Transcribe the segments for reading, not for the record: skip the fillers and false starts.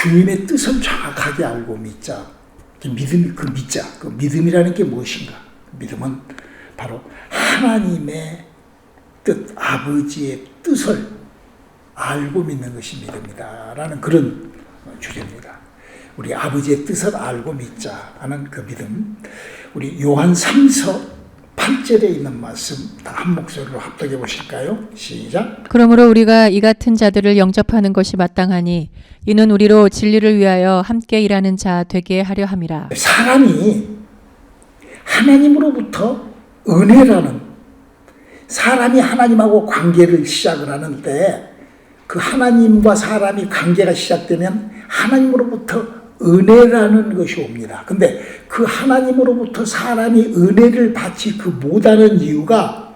주님의 뜻을 정확하게 알고 믿자. 믿음, 그 믿자. 그 믿음이라는 게 무엇인가? 믿음은 바로 하나님의 뜻, 아버지의 뜻을 알고 믿는 것이 믿음이다. 라는 그런 주제입니다. 우리 아버지의 뜻을 알고 믿자 하는 그 믿음. 우리 요한 3서 8절에 있는 말씀 다 한 목소리로 합독해 보실까요? 시작. 그러므로 우리가 이 같은 자들을 영접하는 것이 마땅하니 이는 우리로 진리를 위하여 함께 일하는 자 되게 하려 함이라. 사람이 하나님으로부터 은혜라는, 사람이 하나님하고 관계를 시작을 하는데 그 하나님과 사람이 관계가 시작되면 하나님으로부터 은혜라는 것이 옵니다. 근데 그 하나님으로부터 사람이 은혜를 받지 못하는 이유가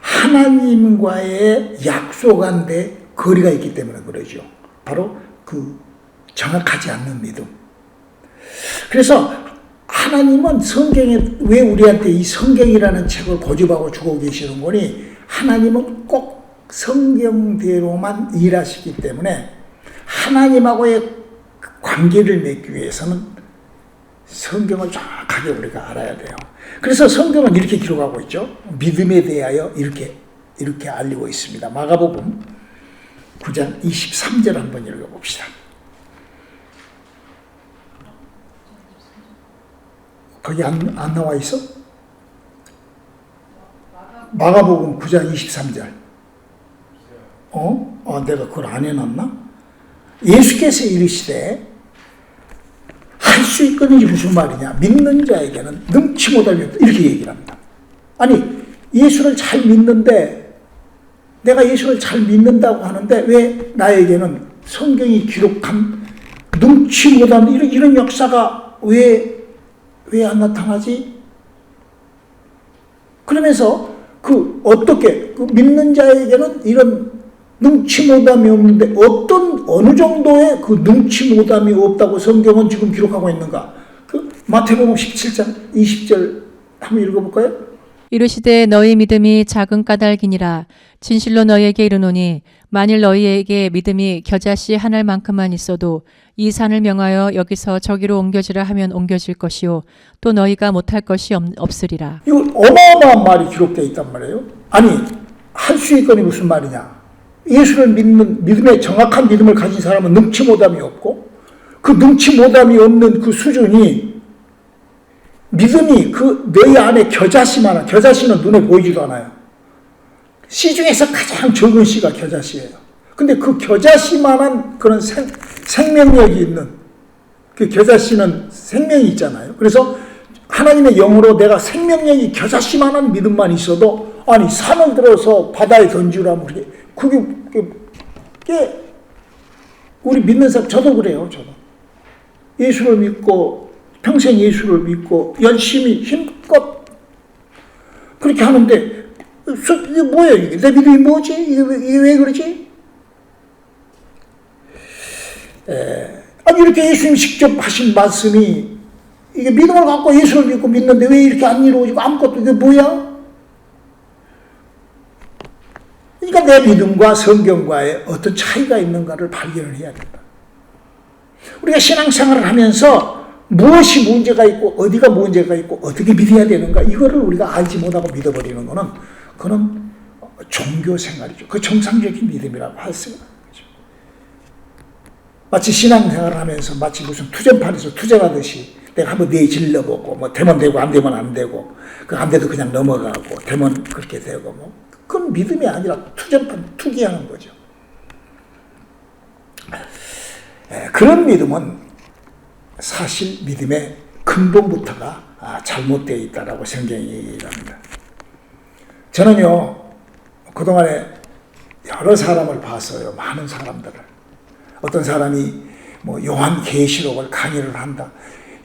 하나님과의 약속한데 거리가 있기 때문에 그러죠. 바로 그 정확하지 않는 믿음. 그래서 하나님은 성경에 왜 우리한테 이 성경이라는 책을 고집하고 주고 계시는 거니, 하나님은 꼭 성경대로만 일하시기 때문에 하나님하고의 관계를 맺기 위해서는 성경을 정확하게 우리가 알아야 돼요. 그래서 성경은 이렇게 기록하고 있죠. 믿음에 대하여 이렇게 알리고 있습니다. 마가복음 9장 23절 한번 읽어봅시다. 거기 안 나와 있어? 마가복음 9장 23절. 내가 그걸 안 해놨나? 예수께서 이르시되, 할 수 있거든요. 무슨 말이냐? 믿는 자에게는 능치 못함이 없다. 이렇게 얘기를 합니다. 아니, 예수를 잘 믿는데, 내가 예수를 잘 믿는다고 하는데 왜 나에게는 성경이 기록한 능치 못함 이런 역사가 왜 안 나타나지? 그러면서 어떻게 믿는 자에게는 이런 능치 못함이 없는데 어느 정도의 그 능치 못함이 없다고 성경은 지금 기록하고 있는가? 마태복음 17장 20절 한번 읽어볼까요? 이르시되 너희 믿음이 작은 까닭이니라. 진실로 너희에게 이르노니 만일 너희에게 믿음이 겨자씨 한 알만큼만 있어도 이 산을 명하여 여기서 저기로 옮겨지라 하면 옮겨질 것이요 또 너희가 못할 것이 없으리라. 이거 어마어마한 말이 기록되어 있단 말이에요. 아니, 할 수 있거니 무슨 말이냐? 예수를 믿는 믿음의 정확한 믿음을 가진 사람은 능치 못함이 없고, 그 능치 못함이 없는 그 수준이 믿음이 너희 안에 겨자씨만한, 겨자씨는 눈에 보이지도 않아요. 씨 중에서 가장 적은 씨가 겨자씨예요. 근데 그 겨자씨만한 그런 생명력이 있는, 그 겨자씨는 생명이 있잖아요. 그래서 하나님의 영으로 내가 생명력이 겨자씨만한 믿음만 있어도, 아니, 산을 들어서 바다에 던지라면 그게 우리 믿는 사람, 저도 그래요. 저도 예수를 믿고 평생 예수를 믿고 열심히 힘껏 그렇게 하는데, 이게 뭐예요? 이게 내 믿음이 뭐지? 이게 왜 그러지? 아니, 이렇게 예수님 직접 하신 말씀이, 이게 믿음을 갖고 예수를 믿고 믿는데 왜 이렇게 안 이루어지고 아무것도, 이게 뭐야? 그러니까 내 믿음과 성경과의 어떤 차이가 있는가를 발견을 해야 된다. 우리가 신앙생활을 하면서 무엇이 문제가 있고 어디가 문제가 있고 어떻게 믿어야 되는가, 이거를 우리가 알지 못하고 믿어버리는 거는 그건 종교생활이죠. 그 정상적인 믿음이라고 할 수가 없죠. 마치 신앙생활을 하면서 마치 무슨 투쟁판에서 투쟁하듯이 내가 한번 내질러보고 되면 되고 안 되면 안 되고, 안 돼도 그냥 넘어가고, 되면 그렇게 되고 그건 믿음이 아니라 투쟁판, 투기하는 거죠. 그런 믿음은 사실 믿음의 근본부터가 잘못되어 있다라고 성경이 얘기합니다. 저는요, 그동안에 여러 사람을 봤어요. 많은 사람들을. 어떤 사람이 요한계시록을 강의를 한다.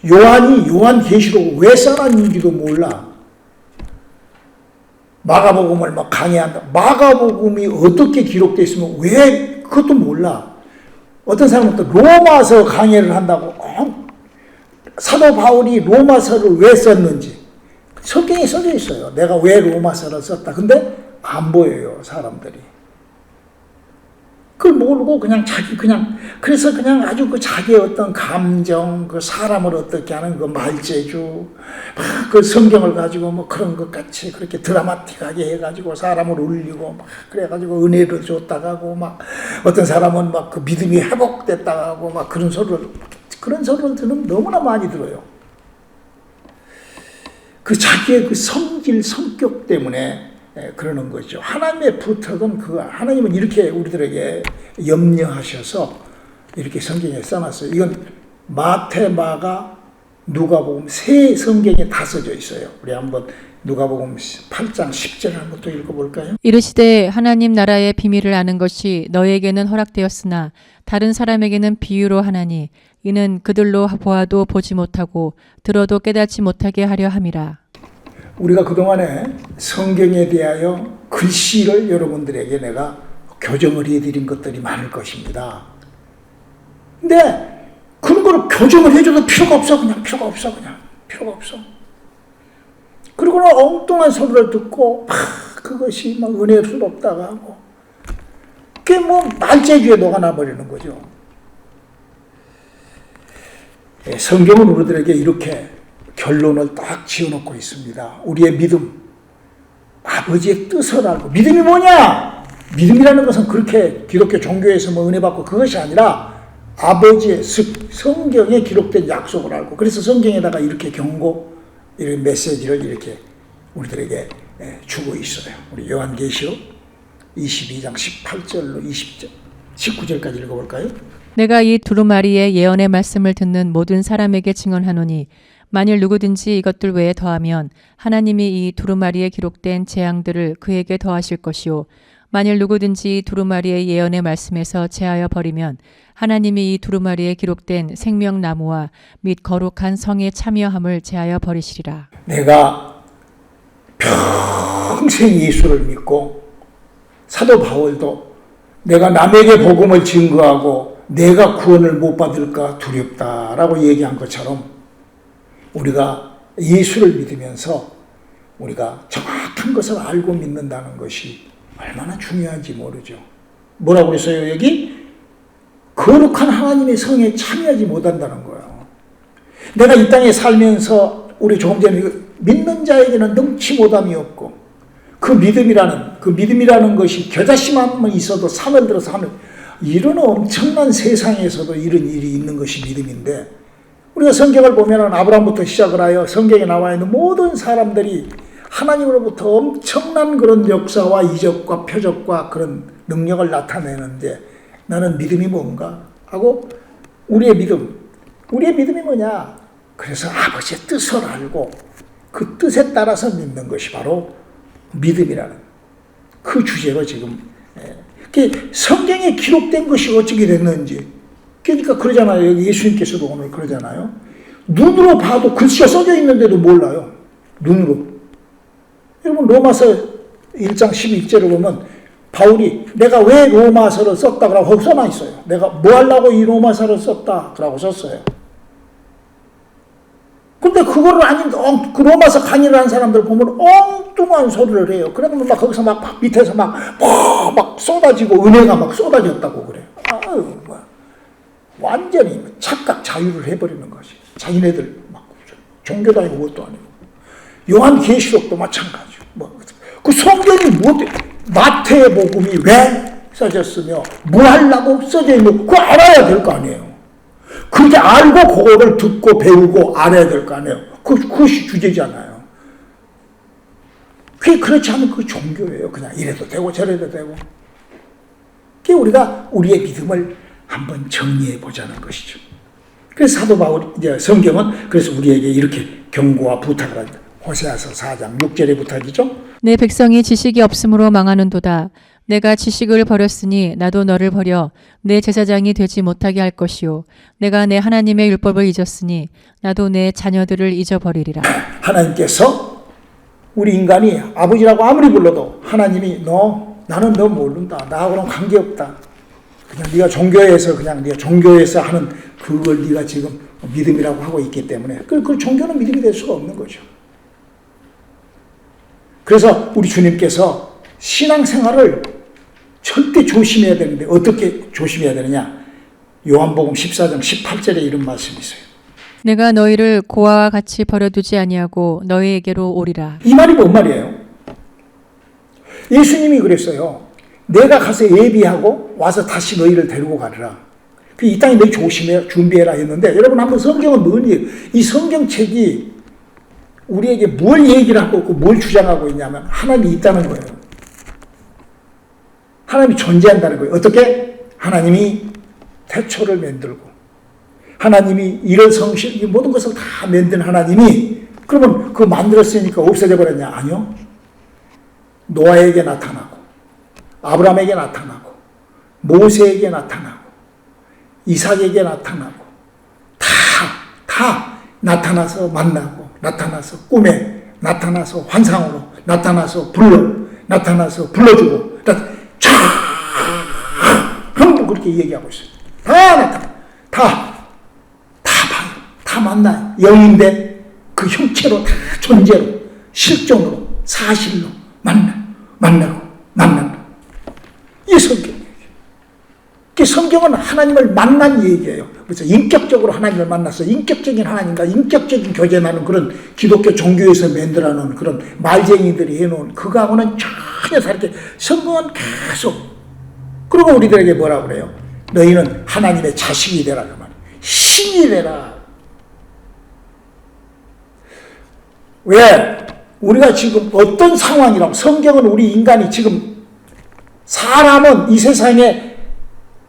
요한이 요한계시록을 왜 써놨는지도 몰라. 마가복음을 강의한다. 마가복음이 어떻게 기록되어 있으면 왜 그것도 몰라. 어떤 사람은 또 로마서 강의를 한다고, 사도 바울이 로마서를 왜 썼는지 성경에 써져 있어요. 내가 왜 로마서를 썼다. 근데 안 보여요, 사람들이. 그걸 모르고 그냥 그래서 그냥 아주 그 자기의 어떤 감정, 그 사람을 어떻게 하는 그 말재주, 막 그 성경을 가지고 뭐 그런 것 같이 그렇게 드라마틱하게 해가지고 사람을 울리고 막 그래가지고 은혜를 줬다가 하고 막 어떤 사람은 막 그 믿음이 회복됐다가 하고 막 그런 소리를 들으면 너무나 많이 들어요. 그 자기의 그 성질, 성격 때문에 그러는 거죠. 하나님의 부탁은 하나님은 이렇게 우리들에게 염려하셔서 이렇게 성경에 써놨어요. 이건 마태, 마가, 누가복음 세 성경에 다 써져 있어요. 우리 한번 누가복음 8장 10절을 한번 또 읽어볼까요? 이르시되 하나님 나라의 비밀을 아는 것이 너에게는 허락되었으나 다른 사람에게는 비유로 하나니 이는 그들로 보아도 보지 못하고 들어도 깨닫지 못하게 하려 함이라. 우리가 그동안에 성경에 대하여 글씨를 여러분들에게 내가 교정을 해드린 것들이 많을 것입니다. 근데 그런 걸 교정을 해줘도 필요가 없어. 필요가 없어. 그리고는 엉뚱한 소리를 듣고 막 그것이 막 은혜스럽다고 하고 그게 뭐 말재주에 녹아나버리는 거죠. 성경은 우리들에게 이렇게 결론을 딱 지어놓고 있습니다. 우리의 믿음, 아버지의 뜻을 알고. 믿음이 뭐냐? 믿음이라는 것은 그렇게 기독교 종교에서 뭐 은혜 받고 그것이 아니라 아버지의 성경에 기록된 약속을 알고. 그래서 성경에다가 이렇게 경고, 이런 메시지를 이렇게 우리들에게 주고 있어요. 우리 요한계시록 22장 18절로 20절, 19절까지 읽어볼까요? 내가 이 두루마리의 예언의 말씀을 듣는 모든 사람에게 증언하노니 만일 누구든지 이것들 외에 더하면 하나님이 이 두루마리에 기록된 재앙들을 그에게 더하실 것이요 만일 누구든지 이 두루마리의 예언의 말씀에서 제하여 버리면 하나님이 이 두루마리에 기록된 생명나무와 및 거룩한 성에 참여함을 제하여 버리시리라. 내가 평생 예수를 믿고 사도 바울도 내가 남에게 복음을 증거하고 내가 구원을 못 받을까 두렵다라고 얘기한 것처럼 우리가 예수를 믿으면서 우리가 정확한 것을 알고 믿는다는 것이 얼마나 중요한지 모르죠. 뭐라고 그랬어요? 여기 거룩한 하나님의 성에 참여하지 못한다는 거예요. 내가 이 땅에 살면서 우리 조금 전에 믿는 자에게는 능치 못함이 없고 그 믿음이라는 것이 겨자씨만 있어도 산을 들어서 하는 이런 엄청난 세상에서도 이런 일이 있는 것이 믿음인데 우리가 성경을 보면 아브라함부터 시작을 하여 성경에 나와 있는 모든 사람들이 하나님으로부터 엄청난 그런 역사와 이적과 표적과 그런 능력을 나타내는데 나는 믿음이 뭔가 하고 우리의 믿음이 뭐냐? 그래서 아버지의 뜻을 알고 그 뜻에 따라서 믿는 것이 바로 믿음이라는 그 주제로 지금 성경에 기록된 것이 어떻게 됐는지 그러니까 그러잖아요. 여기 예수님께서도 오늘 그러잖아요. 눈으로 봐도 글씨가 써져 있는데도 몰라요. 눈으로. 여러분 로마서 1장 12절을 보면 바울이 내가 왜 로마서를 썼다 그러고 거기 써놔 있어요. 내가 뭐 하려고 이 로마서를 썼다 그러고 썼어요. 근데 그거를 그 로마서 강의를 한 사람들 보면 엉뚱한 소리를 해요. 그러면 막 거기서 막 밑에서 막 쏟아지고 은혜가 막 쏟아졌다고 그래요. 완전히 착각 자유를 해버리는 것이. 자기네들 막 종교 다니고 그것도 아니고. 요한계시록도 마찬가지고. 그 성경이 마태복음이 왜 써졌으며 뭐 하려고 써져 있는 그거 알아야 될 거 아니에요. 그렇게 알고 그거를 듣고 배우고 알아야 될 거 아니에요. 그것이 주제잖아요. 그게 그렇지 않으면 그 종교예요. 그냥 이래도 되고 저래도 되고. 그게 우리가 우리의 믿음을 한번 정리해 보자는 것이죠. 그래서 사도 바울 성경은 그래서 우리에게 이렇게 경고와 부탁을 합니다. 호세아서 4장 6절의 부탁이죠. 내 백성이 지식이 없으므로 망하는도다. 내가 지식을 버렸으니 나도 너를 버려 내 제사장이 되지 못하게 할 것이요 내가 내 하나님의 율법을 잊었으니 나도 내 자녀들을 잊어버리리라. 하나님께서 우리 인간이 아버지라고 아무리 불러도 하나님이 나는 너 모른다. 나하고는 관계없다. 그냥 네가 종교에서 하는 그걸 네가 지금 믿음이라고 하고 있기 때문에 그 종교는 믿음이 될 수가 없는 거죠. 그래서 우리 주님께서 신앙생활을 절대 조심해야 되는데 어떻게 조심해야 되느냐? 요한복음 14장 18절에 이런 말씀이 있어요. 내가 너희를 고아와 같이 버려두지 아니하고 너희에게로 오리라. 이 말이 뭔 말이에요? 예수님이 그랬어요. 내가 가서 예비하고 와서 다시 너희를 데리고 가리라. 이 땅에 너희 조심해 준비해라 했는데, 여러분 한번 성경은 뭐니? 이 성경책이 우리에게 뭘 얘기를 하고 있고 뭘 주장하고 있냐면 하나님이 있다는 거예요. 하나님이 존재한다는 거예요. 어떻게? 하나님이 태초를 만들고 하나님이 이런 성실, 이 모든 것을 다 만든 하나님이, 그러면 그거 만들었으니까 없어져 버렸냐? 아니요. 노아에게 나타나고 아브라함에게 나타나고 모세에게 나타나고 이삭에게 나타나고 다 나타나서 만나고, 나타나서 꿈에, 나타나서 환상으로, 나타나서 나타나서 불러주고, 전부 그렇게 얘기하고 있어요. 다 나타나, 다 봐요, 다 만나요. 영인데 그 형체로, 다 존재로, 실존으로, 사실로 만나고. 이 성경이에요. 성경은 하나님을 만난 얘기예요. 그래서 인격적으로 하나님을 만나서 인격적인 하나님과 인격적인 교제하는 그런 기독교 종교에서 만들어 놓은 그런 말쟁이들이 해놓은 그거하고는 전혀 다르게 성경은 계속, 그리고 우리들에게 뭐라고 그래요? 너희는 하나님의 자식이 되라 그 말이에요. 신이 되라. 왜? 우리가 지금 어떤 상황이라고, 성경은 우리 인간이 지금, 사람은 이 세상에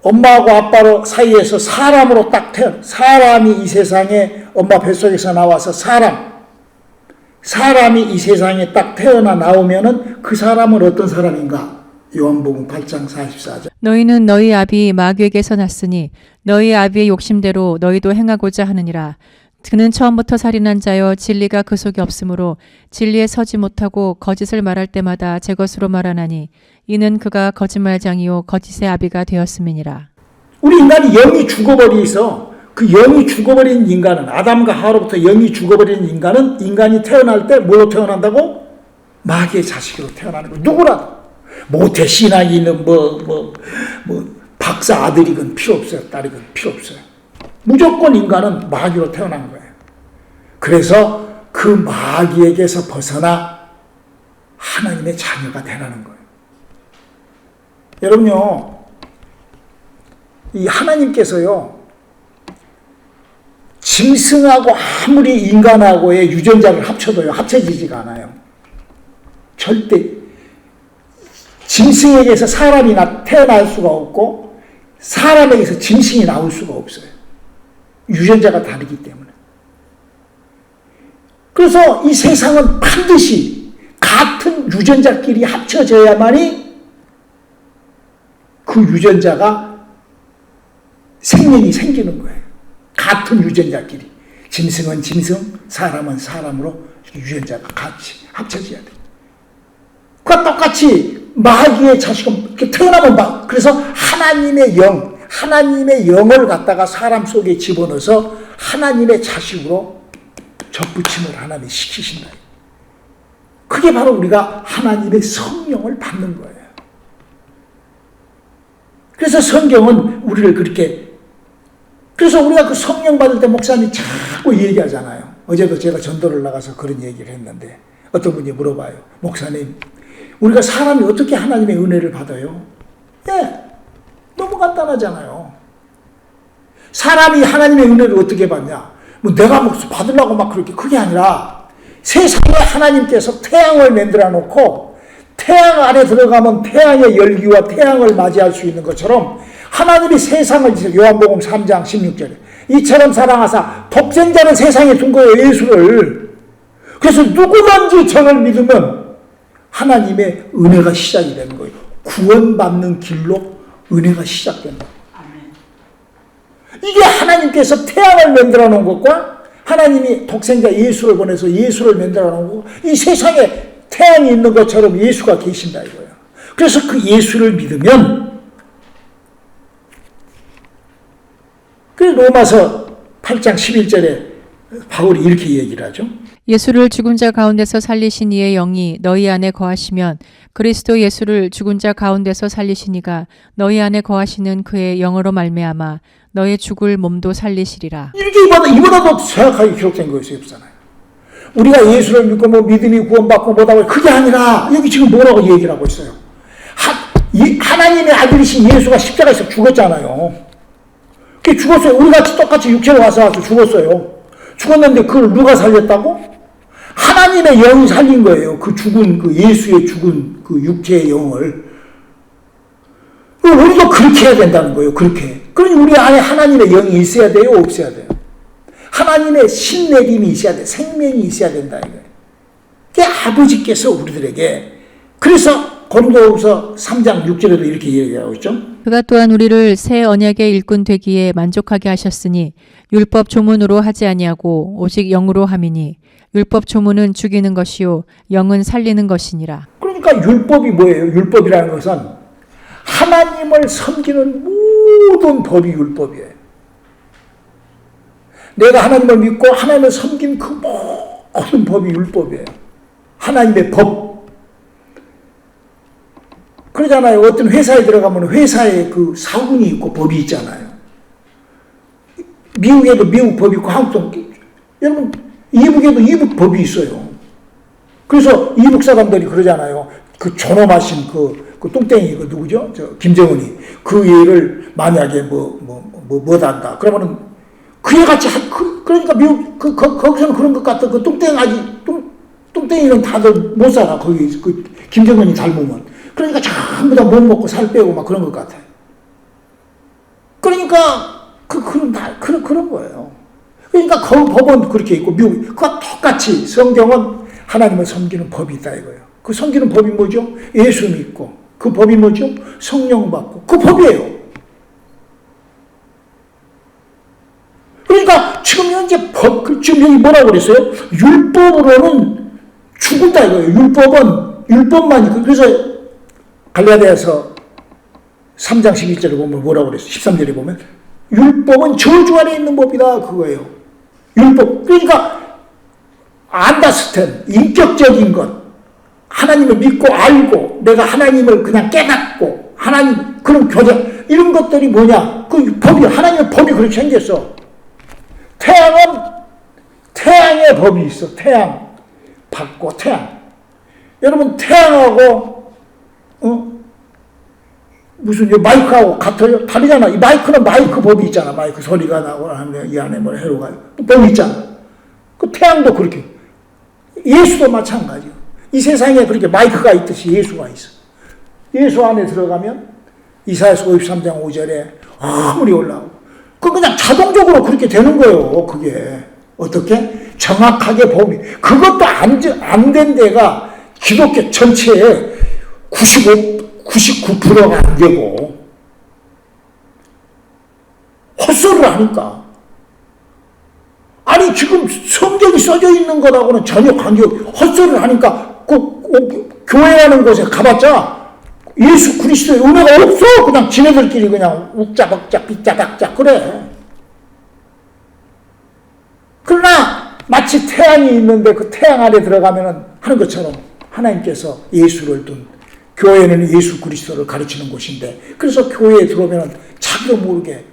엄마하고 아빠로 사이에서 사람으로 딱 사람이 이 세상에 엄마 뱃속에서 나와서 사람이 이 세상에 딱 태어나 나오면은 그 사람은 어떤 사람인가? 요한복음 8장 44절. 너희는 너희 아비 마귀에게서 났으니 너희 아비의 욕심대로 너희도 행하고자 하느니라. 그는 처음부터 살인한 자여 진리가 그 속에 없으므로 진리에 서지 못하고 거짓을 말할 때마다 제 것으로 말하나니 이는 그가 거짓말장이요 거짓의 아비가 되었음이니라. 우리 인간이 영이 죽어버리서, 그 영이 죽어버린 인간은, 아담과 하와로부터 영이 죽어버린 인간은, 인간이 태어날 때 뭘로 태어난다고? 마귀의 자식으로 태어나는 거예요. 누구라도. 모태 신앙이는 박사 아들이건 필요 없어요. 딸이건 필요 없어요. 무조건 인간은 마귀로 태어난 거예요. 그래서 그 마귀에게서 벗어나 하나님의 자녀가 되라는 거예요. 여러분요, 이 하나님께서요, 짐승하고 아무리 인간하고의 유전자를 합쳐도요, 합쳐지지가 않아요. 절대. 짐승에게서 사람이 태어날 수가 없고, 사람에게서 짐승이 나올 수가 없어요. 유전자가 다르기 때문에. 그래서 이 세상은 반드시 같은 유전자끼리 합쳐져야만이 그 유전자가 생명이 생기는 거예요. 같은 유전자끼리. 짐승은 짐승, 사람은 사람으로 유전자가 같이 합쳐져야 돼요. 그와 똑같이 마귀의 자식은 이렇게 태어나면 그래서 하나님의 영을 갖다가 사람 속에 집어넣어서 하나님의 자식으로 접붙임을 하나님이 시키신다. 그게 바로 우리가 하나님의 성령을 받는 거예요. 그래서 성경은 우리를 그렇게, 그래서 우리가 그 성령 받을 때 목사님이 자꾸 얘기하잖아요. 어제도 제가 전도를 나가서 그런 얘기를 했는데 어떤 분이 물어봐요. 목사님, 우리가 사람이 어떻게 하나님의 은혜를 받아요? 예, 너무 간단하잖아요. 사람이 하나님의 은혜를 어떻게 받냐? 내가 받으려고 막 그게 아니라, 세상에 하나님께서 태양을 만들어 놓고 태양 안에 들어가면 태양의 열기와 태양을 맞이할 수 있는 것처럼 하나님이 세상을, 요한복음 3장 16절에 이처럼 사랑하사 독생자는 세상에 둔 거예요, 예수를. 그래서 누구든지 저를 믿으면 하나님의 은혜가 시작이 되는 거예요. 구원받는 길로 은혜가 시작된다. 이게 하나님께서 태양을 만들어 놓은 것과 하나님이 독생자 예수를 보내서 예수를 만들어 놓은 거, 이 세상에 태양이 있는 것처럼 예수가 계신다 이거예요. 그래서 그 예수를 믿으면, 그 로마서 8장 11절에 바울이 이렇게 얘기를 하죠. 예수를 죽은 자 가운데서 살리신 이의 영이 너희 안에 거하시면 그리스도 예수를 죽은 자 가운데서 살리신 이가 너희 안에 거하시는 그의 영으로 말미암아 너의 죽을 몸도 살리시리라. 이렇게 이보다도 정확하게 기록된 것이 없잖아요. 우리가 예수를 믿고 뭐 믿음이 구원받고 뭐다고 그게 아니라 여기 지금 뭐라고 얘기를 하고 있어요. 하나님의 아들이신 예수가 십자가에서 죽었잖아요. 그게 죽었어요. 우리같이 똑같이 육체로 와서 죽었어요. 죽었는데 그걸 누가 살렸다고? 하나님의 영이 살린 거예요. 그 죽은 그 예수의 죽은 그 육체의 영을. 우리도 그렇게 해야 된다는 거예요. 그렇게. 그러니 우리 안에 하나님의 영이 있어야 돼요? 없어야 돼요? 하나님의 신내림이 있어야 돼. 생명이 있어야 된다 이거예요. 그게 아버지께서 우리들에게 그래서 고린도후서 3장 6절에도 이렇게 얘기하고 있죠. 그가 또한 우리를 새 언약의 일꾼 되기에 만족하게 하셨으니 율법 조문으로 하지 아니하고 오직 영으로 함이니 율법 조문은 죽이는 것이요 영은 살리는 것이니라. 그러니까 율법이 뭐예요? 율법이라는 것은 하나님을 섬기는 모든 법이 율법이에요. 내가 하나님을 믿고 하나님을 섬긴 그 모든 법이 율법이에요. 하나님의 법. 그러잖아요. 어떤 회사에 들어가면 회사에 그 사군이 있고 법이 있잖아요. 미국에도 미국 법이 있고 한국도 여러분 이북에도 이북 법이 있어요. 그래서 이북 사람들이 그러잖아요. 그 존엄하신 그 똥땡이 그 누구죠? 저 김정은이 그 얘를 만약에 뭐한다 그러면은 그에 같이 그러니까 미국 거기서는 그런 것 같아. 그 똥땡이는 다들 못 살아. 거기 그 김정은이 닮으면. 그러니까 전부 다 못 먹고 살 빼고 막 그런 것 같아요. 그러니까 그런 거예요. 그러니까 그 법은 그렇게 있고 미국 그와 똑같이 성경은 하나님을 섬기는 법이 있다 이거예요. 그 섬기는 법이 뭐죠? 예수 믿고 그 법이 뭐죠? 성령 받고 그 법이에요. 그러니까 지금 현재 지금 여기 뭐라고 그랬어요? 율법으로는 죽은다 이거예요. 율법만 그래서 갈라디아서 3장 11절에 보면 뭐라고 그랬어요? 13절에 보면 율법은 저주 안에 있는 법이다 그거예요. 율법 그러니까 안다스텐 인격적인 것 하나님을 믿고 알고 내가 하나님을 그냥 깨닫고 하나님 그런 교제 이런 것들이 뭐냐 그 법이 하나님의 법이 그렇게 생겼어. 태양의 법이 있어. 태양 받고 태양 여러분 태양하고 무슨 마이크하고 같아요? 다르잖아. 이 마이크는 마이크 법이 있잖아. 마이크 소리가 나고 하면 이 안에 뭐 회로가 법이 있잖아. 그 태양도 그렇게. 예수도 마찬가지요. 이 세상에 그렇게 마이크가 있듯이 예수가 있어. 예수 안에 들어가면 이사야서 53장 5절에 아무리 올라오고 그 그냥 자동적으로 그렇게 되는 거예요. 그게 어떻게? 정확하게 법이. 그것도 안 된 데가 기독교 전체에 99%가 안 되고 헛소리를 하니까 아니 지금 성경이 써져 있는 거라고는 전혀 관계없고 헛소리를 하니까 교회라는 곳에 가봤자 예수 그리스도의 은혜가 없어. 그냥 지네들끼리 그냥 욱자박자 빗자박자 그래. 그러나 마치 태양이 있는데 그 태양 안에 들어가면 하는 것처럼 하나님께서 예수를 둔 교회는 예수 그리스도를 가르치는 곳인데 그래서 교회에 들어오면 자기도 모르게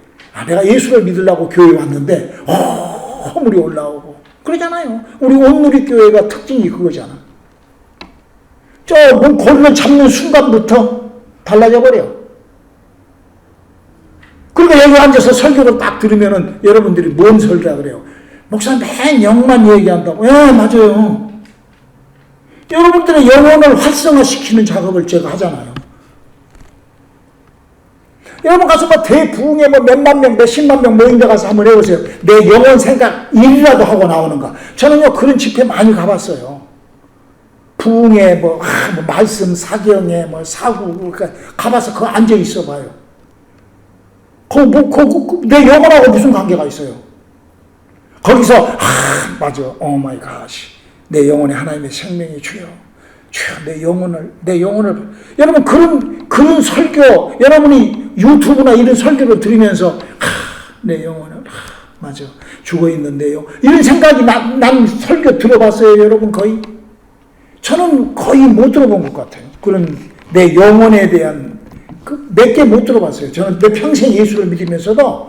내가 예수를 믿으려고 교회에 왔는데 허물이 올라오고 그러잖아요. 우리 온누리교회가 특징이 그거잖아. 몸 고리를 잡는 순간부터 달라져 버려. 그러니까 여기 앉아서 설교를 딱 들으면은 여러분들이 뭔 설교라 그래요? 목사님 맨 영만 얘기한다고. 맞아요. 여러분들의 영혼을 활성화시키는 작업을 제가 하잖아요. 여러분 가서 대부흥에 몇만 명, 몇십만 명 모인 데 가서 한번 해보세요. 내 영혼 생각 일이라도 하고 나오는가. 저는요, 그런 집회 많이 가봤어요. 부흥에 말씀, 사경에 사구, 그러니까 가봐서 그거 앉아 있어 봐요. 내 영혼하고 무슨 관계가 있어요? 거기서, 맞아. 오 마이 갓. 내 영혼에 하나님의 생명이 주여 내 영혼을 여러분 그런 설교 여러분이 유튜브나 이런 설교를 들으면서 내 영혼을 맞아. 죽어 있는데요. 이런 생각이 난 설교 들어봤어요, 여러분 거의? 저는 거의 못 들어본 것 같아요. 그런 내 영혼에 대한 몇 개 못 들어봤어요. 저는 내 평생 예수를 믿으면서도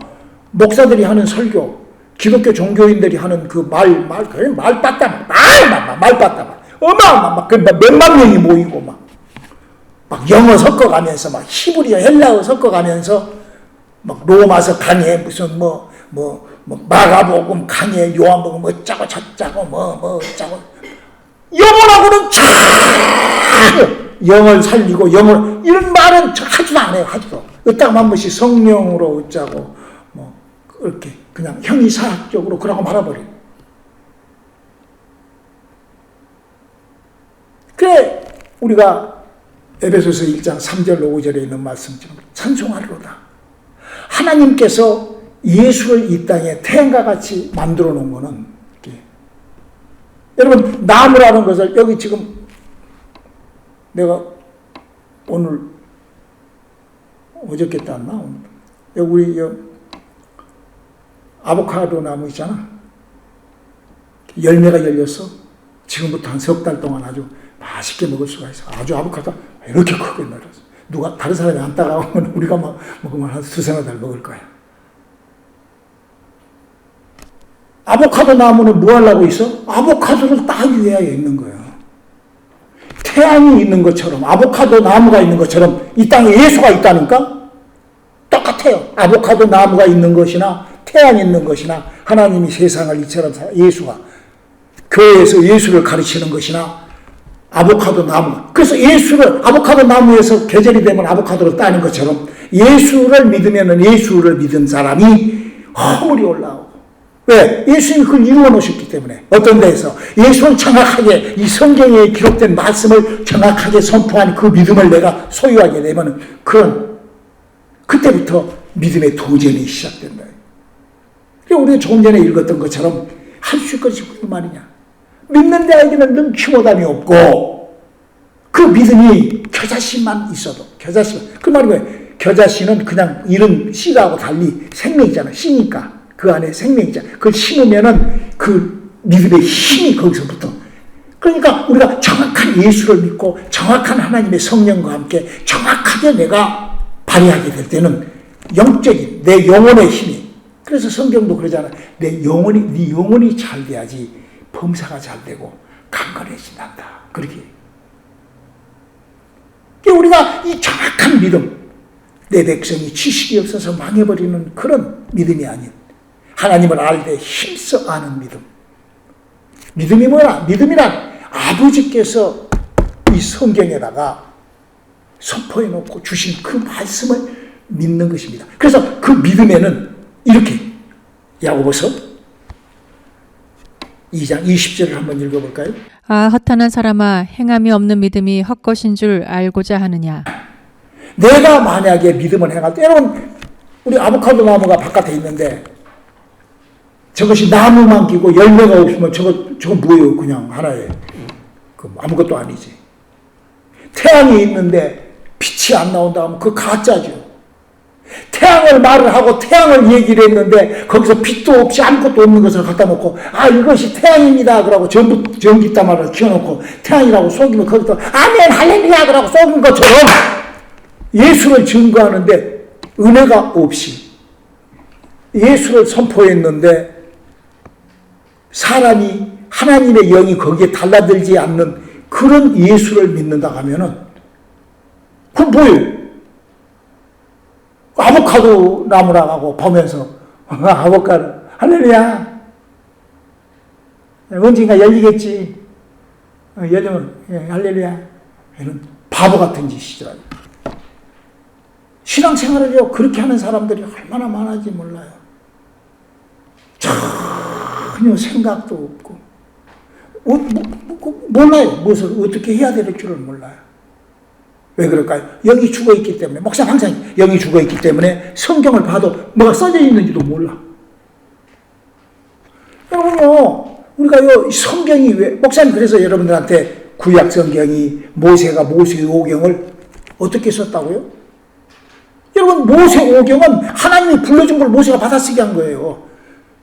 목사들이 하는 설교, 기독교 종교인들이 하는 그 말빠따, 어마어마, 몇만 명이 모이고 막 영어 섞어가면서, 막 히브리어, 헬라어 섞어가면서, 막 로마서 강해, 무슨 마가복음 강해, 요한복음 어쩌고 저쩌고 어쩌고. 영어라고는 참 영을 살리고 이런 말은 하지도 않아요. 하지도. 어따가 한 번씩 성령으로 어쩌고 그렇게 그냥 형이사학적으로 그러고 말아버려요. 그래 우리가 에베소서 1장 3절 5절에 있는 말씀처럼 찬송하리로다. 하나님께서 예수를 이 땅에 태양과 같이 만들어 놓은 거는 여러분 나무라는 것을 여기 지금 내가 오늘 어저께 땄나 오늘 여기 우리 아보카도 나무 있잖아. 열매가 열렸어. 지금부터 한 석 달 동안 아주 맛있게 먹을 수가 있어. 아주 아보카도 이렇게 크게 늘었어. 누가 다른 사람이 안 따가오면 우리가 먹으면 한 두세 달 먹을 거야. 아보카도 나무는 뭐 하려고 있어? 아보카도를 따기 위하여 있는 거예요. 태양이 있는 것처럼 아보카도 나무가 있는 것처럼 이 땅에 예수가 있다니까? 똑같아요. 아보카도 나무가 있는 것이나 태양이 있는 것이나 하나님이 세상을 이처럼 예수가 교회에서 예수를 가르치는 것이나 아보카도 나무. 그래서 아보카도 나무에서 계절이 되면 아보카도를 따는 것처럼 예수를 믿으면 예수를 믿은 사람이 허물이 올라오고. 왜? 예수님이 그걸 이루어 놓으셨기 때문에. 어떤 데에서 예수는 정확하게 이 성경에 기록된 말씀을 정확하게 선포한 그 믿음을 내가 소유하게 되면 그때부터 믿음의 도전이 시작된다. 우리가 조금 전에 읽었던 것처럼 할 수 있겠지 무슨 말이냐. 믿는 자에게는 능치보담이 없고 그 믿음이 겨자씨만 있어도 그 말이 뭐예요? 겨자씨는 그냥 이런 씨하고 달리 생명이잖아. 씨니까 그 안에 생명이잖아. 그걸 심으면은 그 믿음의 힘이 거기서부터. 그러니까 우리가 정확한 예수를 믿고 정확한 하나님의 성령과 함께 정확하게 내가 발휘하게 될 때는 영적인 내 영혼의 힘이. 그래서 성경도 그러잖아. 네 영혼이 잘 돼야지 범사가 잘 되고 강건해진단다. 그렇게. 우리가 이 정확한 믿음, 내 백성이 지식이 없어서 망해버리는 그런 믿음이 아닌 하나님을 알되 힘써 아는 믿음. 믿음이 뭐야? 믿음이란 아버지께서 이 성경에다가 선포해 놓고 주신 그 말씀을 믿는 것입니다. 그래서 그 믿음에는 이렇게 야고보서 2장 20절을 한번 읽어볼까요? 아 허탄한 사람아 행함이 없는 믿음이 헛것인 줄 알고자 하느냐. 내가 만약에 믿음을 행할 때 여러분 우리 아보카도 나무가 바깥에 있는데 저것이 나무만 끼고 열매가 없으면 저거 뭐예요? 그냥 하나의 아무것도 아니지. 태양이 있는데 빛이 안 나온다 하면 그거 가짜죠. 태양을 말을 하고 태양을 얘기를 했는데 거기서 빛도 없이 아무것도 없는 것을 갖다 놓고 이것이 태양입니다 그러고 전기다마를 키워놓고 태양이라고 속이면 거기서 아멘 할렐루야 그러고 속인 것처럼 예수를 증거하는데 은혜가 없이 예수를 선포했는데 사람이 하나님의 영이 거기에 달라들지 않는 그런 예수를 믿는다 하면은 그건 뭐예요? 아보카도 나무라고 보면서 아보카도 할렐루야 언젠가 열리겠지 열리면 할렐루야 이런 바보 같은 짓이죠. 신앙생활을요 그렇게 하는 사람들이 얼마나 많은지 몰라요. 전혀 생각도 없고 몰라요. 무엇을 어떻게 해야 될 줄을 몰라요. 왜 그럴까요? 영이 죽어있기 때문에. 목사는 항상 영이 죽어있기 때문에 성경을 봐도 뭐가 써져 있는지도 몰라. 여러분요 우리가 성경이 왜 목사님 그래서 여러분들한테 구약 성경이 모세가 모세 오경을 어떻게 썼다고요? 여러분 모세 오경은 하나님이 불러준 걸 모세가 받아쓰게 한 거예요.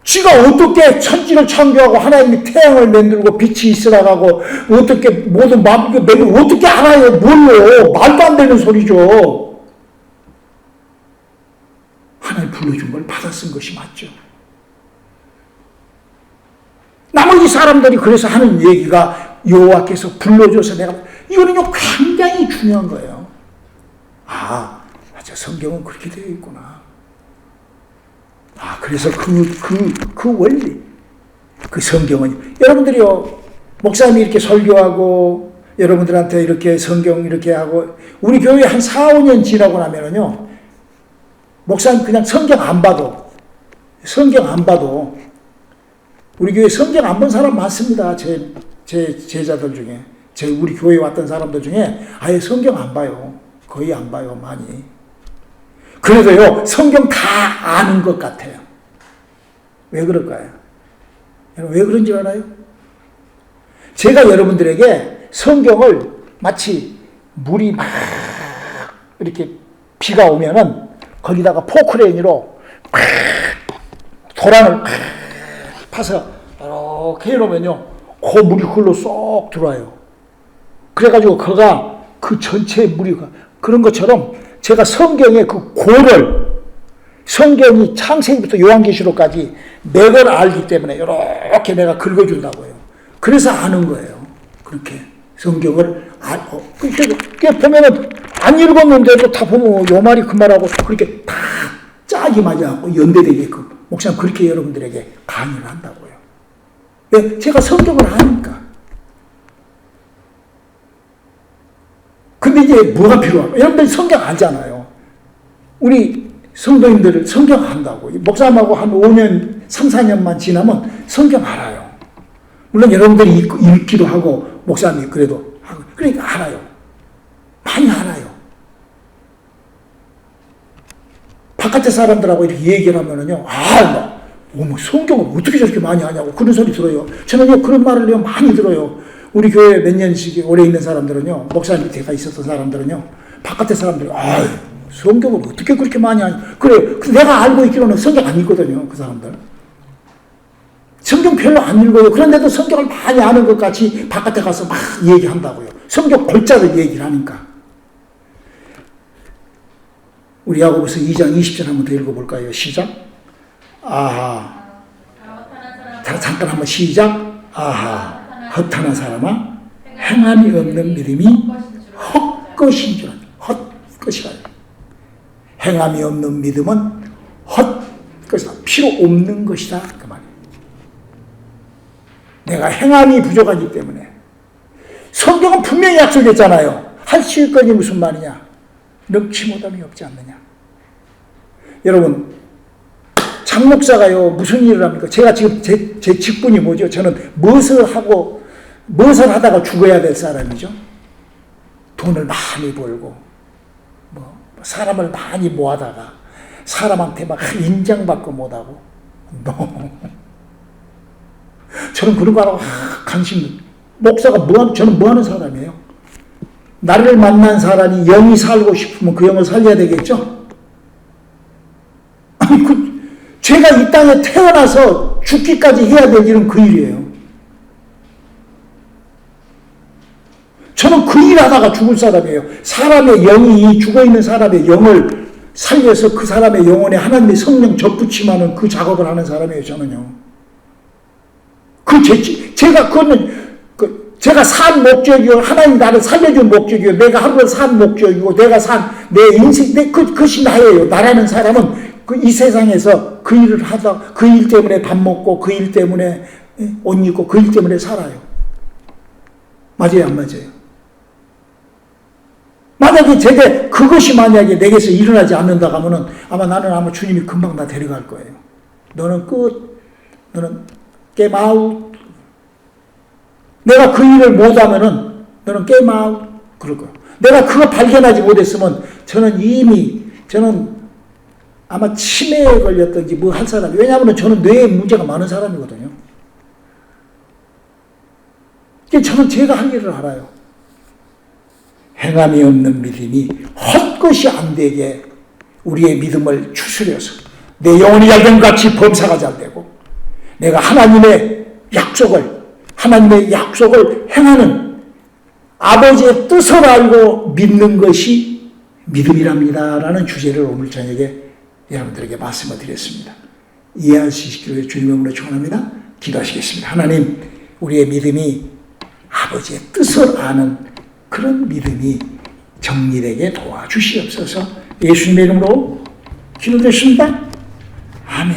지가 어떻게 천지를 창조하고 하나님이 태양을 만들고 빛이 있으라고 어떻게 모든 마음을 어떻게 알아요? 뭘요? 말도 안 되는 소리죠. 하나님 불러준 걸 받아 쓴 것이 맞죠. 나머지 사람들이 그래서 하는 얘기가 여호와께서 불러줘서 내가 이거는요 굉장히 중요한 거예요. 아, 맞아. 성경은 그렇게 되어 있구나. 아, 그래서 그 원리, 그 성경은, 여러분들이요, 목사님이 이렇게 설교하고, 여러분들한테 이렇게 성경 이렇게 하고, 우리 교회 한 4, 5년 지나고 나면은요, 목사님 그냥 성경 안 봐도, 우리 교회 성경 안 본 사람 많습니다. 제 제자들 중에, 우리 교회에 왔던 사람들 중에 아예 성경 안 봐요. 거의 안 봐요, 많이. 그래도요, 성경 다 아는 것 같아요. 왜 그럴까요? 여러분, 왜 그런지 알아요? 제가 여러분들에게 성경을 마치 물이 막 이렇게 비가 오면은 거기다가 포크레인으로 도랑을 파서 이렇게 해놓으면요, 그 물이 흘러 쏙 들어와요. 그래가지고 그 전체 물이 그런 것처럼 제가 성경의 그 고를, 성경이 창세기부터 요한계시록까지 내걸 알기 때문에 이렇게 내가 긁어준다고요. 그래서 아는 거예요. 그렇게 성경을 그렇게 보면은 안 읽었는데도 다 보면 요 말이 그 말하고 그렇게 다 짝이 맞아갖고 연대되게끔 목사님 그렇게 여러분들에게 강의를 한다고요. 왜? 제가 성경을 아니까. 근데 이제 뭐가 필요할까? 여러분들 성경 알잖아요. 우리 성도님들 성경 안다고. 목사님하고 한 5년, 3, 4년만 지나면 성경 알아요. 물론 여러분들이 읽기도 하고, 목사님이 그래도 하고, 그러니까 알아요. 많이 알아요. 바깥의 사람들하고 이렇게 얘기를 하면은요, 뭐 성경을 어떻게 저렇게 많이 하냐고 그런 소리 들어요. 저는요, 그런 말을요, 많이 들어요. 우리 교회 몇 년씩 오래 있는 사람들은요, 목사님 밑에가 있었던 사람들은요, 바깥의 사람들이, 성경을 어떻게 그렇게 많이 하냐. 그래, 내가 알고 있기로는 성경 안 읽거든요, 그 사람들. 성경 별로 안 읽어요. 그런데도 성경을 많이 아는 것 같이 바깥에 가서 막 얘기한다고요. 성경 골자를 얘기를 하니까. 우리 야고보서 2장 20절 한번 더 읽어볼까요? 시작. 아하. 잠깐 한번 시작. 아하. 헛하는 사람아, 행함이 없는 믿음이 헛것인 줄 아니. 헛것이라. 행함이 없는 믿음은 헛것이다. 필요 없는 것이다. 그 말이에요. 내가 행함이 부족하기 때문에. 성경은 분명히 약속했잖아요. 할 수 있거니 무슨 말이냐. 능치 못함이 없지 않느냐. 여러분, 장 목사가요, 무슨 일을 합니까? 제가 지금 제 직분이 뭐죠? 저는 무엇을 하다가 죽어야 될 사람이죠? 돈을 많이 벌고, 사람을 많이 모아다가, 사람한테 막 인정받고 못하고, 저는 그런 거 하라고 목사가 저는 뭐 하는 사람이에요? 나를 만난 사람이 영이 살고 싶으면 그 영을 살려야 되겠죠? 아니, 제가 이 땅에 태어나서 죽기까지 해야 될 일은 그 일이에요. 저는 그 일 하다가 죽을 사람이에요. 사람의 영이, 죽어있는 사람의 영을 살려서 그 사람의 영혼에 하나님의 성령 접붙임하는 그 작업을 하는 사람이에요, 저는요. 제가 산 목적이요. 하나님 나를 살려준 목적이요. 내가 하루를 산 목적이고, 내가 산 내 인생, 그것이 나예요. 나라는 사람은 이 세상에서 그 일을 하다, 그 일 때문에 밥 먹고, 그 일 때문에 옷 입고, 그 일 때문에 살아요. 맞아요, 안 맞아요? 만약에 그것이 만약에 내게서 일어나지 않는다 하면은 나는 주님이 금방 나 데려갈 거예요. 너는 끝. 너는 게임 아웃. 내가 그 일을 못하면은 너는 게임 아웃. 그럴 거예요. 내가 그거 발견하지 못했으면 저는 아마 치매에 걸렸던지 뭐 할 사람이, 왜냐하면 저는 뇌에 문제가 많은 사람이거든요. 저는 제가 할 일을 알아요. 행함이 없는 믿음이 헛것이 안 되게 우리의 믿음을 추스려서 내 영혼이 잘됨 같이 범사가 잘 되고 내가 하나님의 약속을 행하는 아버지의 뜻을 알고 믿는 것이 믿음이랍니다라는 주제를 오늘 저녁에 여러분들에게 말씀을 드렸습니다. 이해할 수 있기를 주님의 이름으로 축원합니다. 기도하시겠습니다. 하나님, 우리의 믿음이 아버지의 뜻을 아는 그런 믿음이 정리되게 도와주시옵소서. 예수님의 이름으로 기도드렸습니다. 아멘.